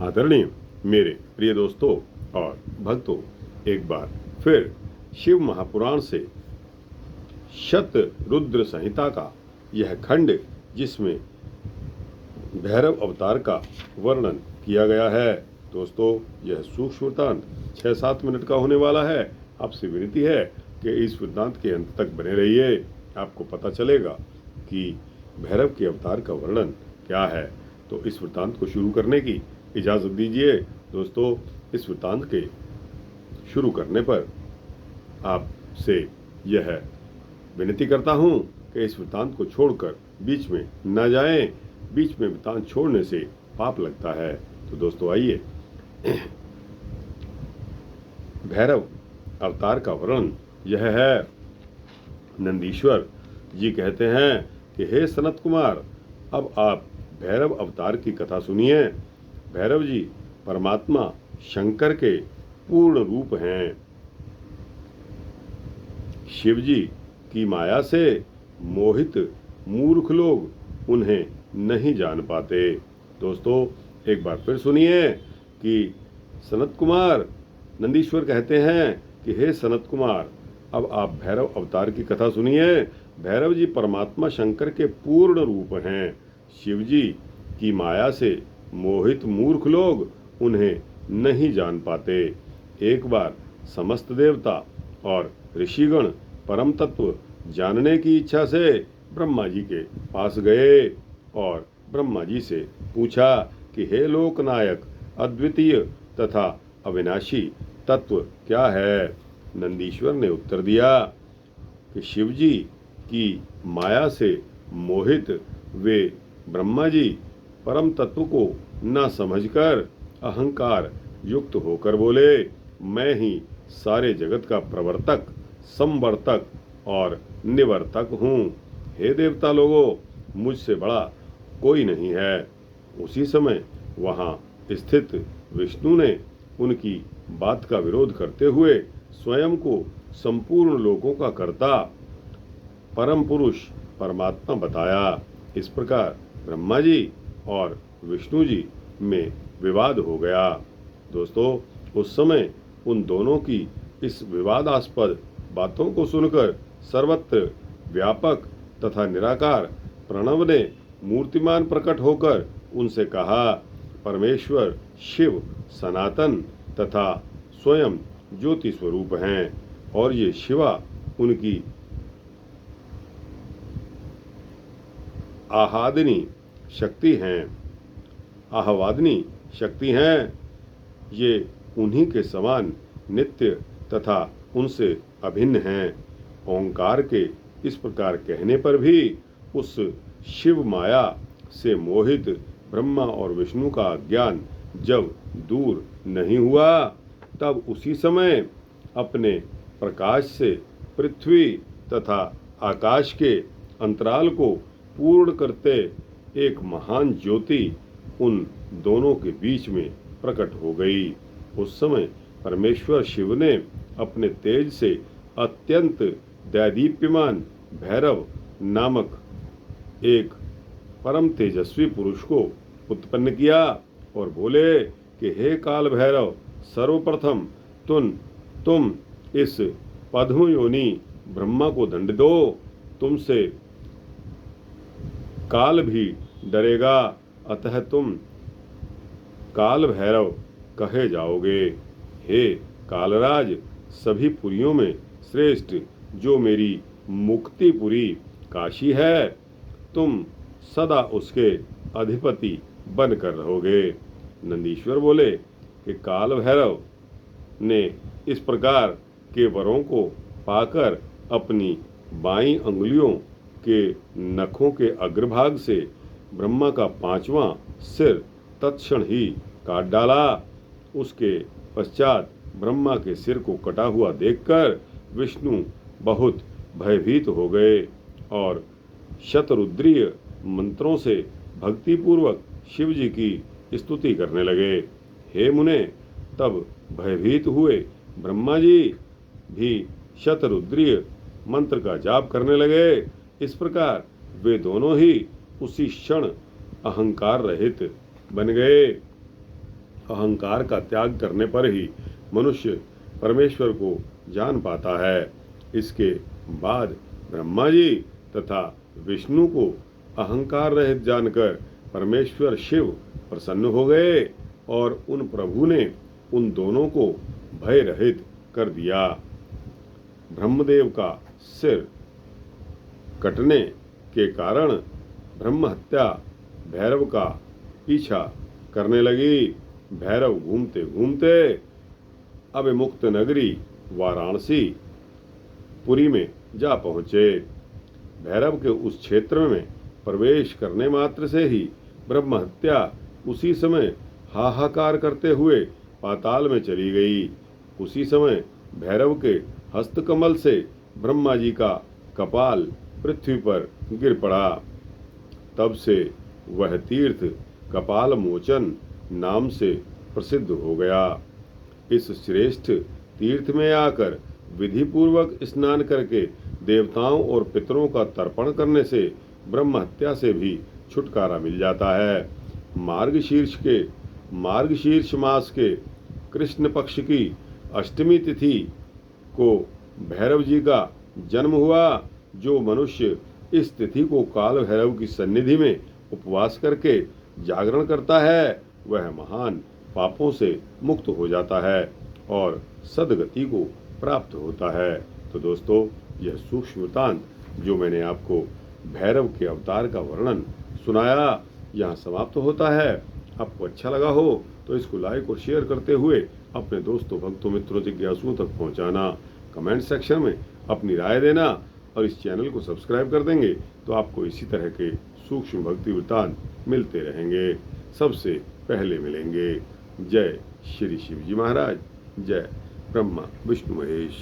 आदरणीय मेरे प्रिय दोस्तों और भक्तों, एक बार फिर शिव महापुराण से शत रुद्र संहिता का यह खंड, जिसमें भैरव अवतार का वर्णन किया गया है। दोस्तों, यह सूक्ष्म वृत्तांत 6-7 मिनट का होने वाला है। आपसे विनती है कि इस वृत्तांत के अंत तक बने रहिए। आपको पता चलेगा कि भैरव के अवतार का वर्णन क्या है। तो इस वृत्तांत को शुरू करने की इजाज़त दीजिए। दोस्तों, इस वृत्तांत के शुरू करने पर आपसे यह विनती करता हूँ कि इस वृत्तांत को छोड़कर बीच में न जाएं। बीच में वृत्तांत छोड़ने से पाप लगता है। तो दोस्तों, आइए भैरव अवतार का वर्णन यह है। नंदीश्वर जी कहते हैं कि हे सनत कुमार, अब आप भैरव अवतार की कथा सुनिए। भैरव जी परमात्मा शंकर के पूर्ण रूप हैं। शिव जी की माया से मोहित मूर्ख लोग उन्हें नहीं जान पाते। दोस्तों, एक बार फिर सुनिए कि सनत कुमार, नंदीश्वर कहते हैं कि हे सनत कुमार, अब आप भैरव अवतार की कथा सुनिए। भैरव जी परमात्मा शंकर के पूर्ण रूप हैं। शिव जी की माया से मोहित मूर्ख लोग उन्हें नहीं जान पाते। एक बार समस्त देवता और ऋषिगण परम तत्व जानने की इच्छा से ब्रह्मा जी के पास गए और ब्रह्मा जी से पूछा कि हे लोकनायक, अद्वितीय तथा अविनाशी तत्व क्या है। नंदीश्वर ने उत्तर दिया कि शिव जी की माया से मोहित वे ब्रह्मा जी परम तत्व को न समझकर अहंकार युक्त होकर बोले, मैं ही सारे जगत का प्रवर्तक, संवर्तक और निवर्तक हूँ। हे देवता लोगों, मुझसे बड़ा कोई नहीं है। उसी समय वहाँ स्थित विष्णु ने उनकी बात का विरोध करते हुए स्वयं को संपूर्ण लोकों का कर्ता परम पुरुष परमात्मा बताया। इस प्रकार ब्रह्मा जी और विष्णु जी में विवाद हो गया। दोस्तों, उस समय उन दोनों की इस विवादास्पद बातों को सुनकर सर्वत्र व्यापक तथा निराकार प्रणव ने मूर्तिमान प्रकट होकर उनसे कहा, परमेश्वर शिव सनातन तथा स्वयं ज्योति स्वरूप हैं और ये शिवा उनकी आह्वादिनी शक्ति हैं। ये उन्हीं के समान नित्य तथा उनसे अभिन्न हैं। ओंकार के इस प्रकार कहने पर भी उस शिव माया से मोहित ब्रह्मा और विष्णु का ज्ञान जब दूर नहीं हुआ, तब उसी समय अपने प्रकाश से पृथ्वी तथा आकाश के अंतराल को पूर्ण करते एक महान ज्योति उन दोनों के बीच में प्रकट हो गई। उस समय परमेश्वर शिव ने अपने तेज से अत्यंत दैदीप्यमान भैरव नामक एक परम तेजस्वी पुरुष को उत्पन्न किया और बोले कि हे काल भैरव, सर्वप्रथम तुम इस पद्म योनि ब्रह्मा को दंड दो। तुमसे काल भी डरेगा, अतः तुम काल भैरव कहे जाओगे। हे कालराज, सभी पुरियों में श्रेष्ठ जो मेरी मुक्तिपुरी काशी है, तुम सदा उसके अधिपति बनकर रहोगे। नंदीश्वर बोले कि काल भैरव ने इस प्रकार के वरों को पाकर अपनी बाईं अंगुलियों के नखों के अग्रभाग से ब्रह्मा का 5वां सिर तत्क्षण ही काट डाला। उसके पश्चात ब्रह्मा के सिर को कटा हुआ देखकर विष्णु बहुत भयभीत हो गए और शतरुद्रीय मंत्रों से भक्तिपूर्वक शिव जी की स्तुति करने लगे। हे मुने, तब भयभीत हुए ब्रह्मा जी भी शतरुद्रीय मंत्र का जाप करने लगे। इस प्रकार वे दोनों ही उसी क्षण अहंकार रहित बन गए। अहंकार का त्याग करने पर ही मनुष्य परमेश्वर को जान पाता है। इसके बाद ब्रह्मा जी तथा विष्णु को अहंकार रहित जानकर परमेश्वर शिव प्रसन्न हो गए और उन प्रभु ने उन दोनों को भय रहित कर दिया। ब्रह्मदेव का सिर कटने के कारण ब्रह्म हत्या भैरव का पीछा करने लगी। भैरव घूमते घूमते अविमुक्त नगरी वाराणसी पुरी में जा पहुँचे। भैरव के उस क्षेत्र में प्रवेश करने मात्र से ही ब्रह्म हत्या उसी समय हाहाकार करते हुए पाताल में चली गई। उसी समय भैरव के हस्तकमल से ब्रह्मा जी का कपाल पृथ्वी पर गिर पड़ा। तब से वह तीर्थ कपाल मोचन नाम से प्रसिद्ध हो गया। इस श्रेष्ठ तीर्थ में आकर विधि पूर्वक स्नान करके देवताओं और पितरों का तर्पण करने से ब्रह्म हत्या से भी छुटकारा मिल जाता है। मार्गशीर्ष मास के कृष्ण पक्ष की अष्टमी तिथि को भैरव जी का जन्म हुआ। जो मनुष्य इस तिथि को काल भैरव की सन्निधि में उपवास करके जागरण करता है वह महान पापों से मुक्त हो जाता है और सद्गति को प्राप्त होता है। तो दोस्तों, यह सूक्ष्म वृत्तांत जो मैंने आपको भैरव के अवतार का वर्णन सुनाया यहाँ समाप्त होता है। आपको अच्छा लगा हो तो इसको लाइक और शेयर करते हुए अपने दोस्तों, भक्तों, मित्रों, जिज्ञासुओं तक पहुँचाना। कमेंट सेक्शन में अपनी राय देना और इस चैनल को सब्सक्राइब कर देंगे तो आपको इसी तरह के सूक्ष्म भक्ति वृत्तांत मिलते रहेंगे, सबसे पहले मिलेंगे। जय श्री शिव जी महाराज, जय ब्रह्मा विष्णु महेश।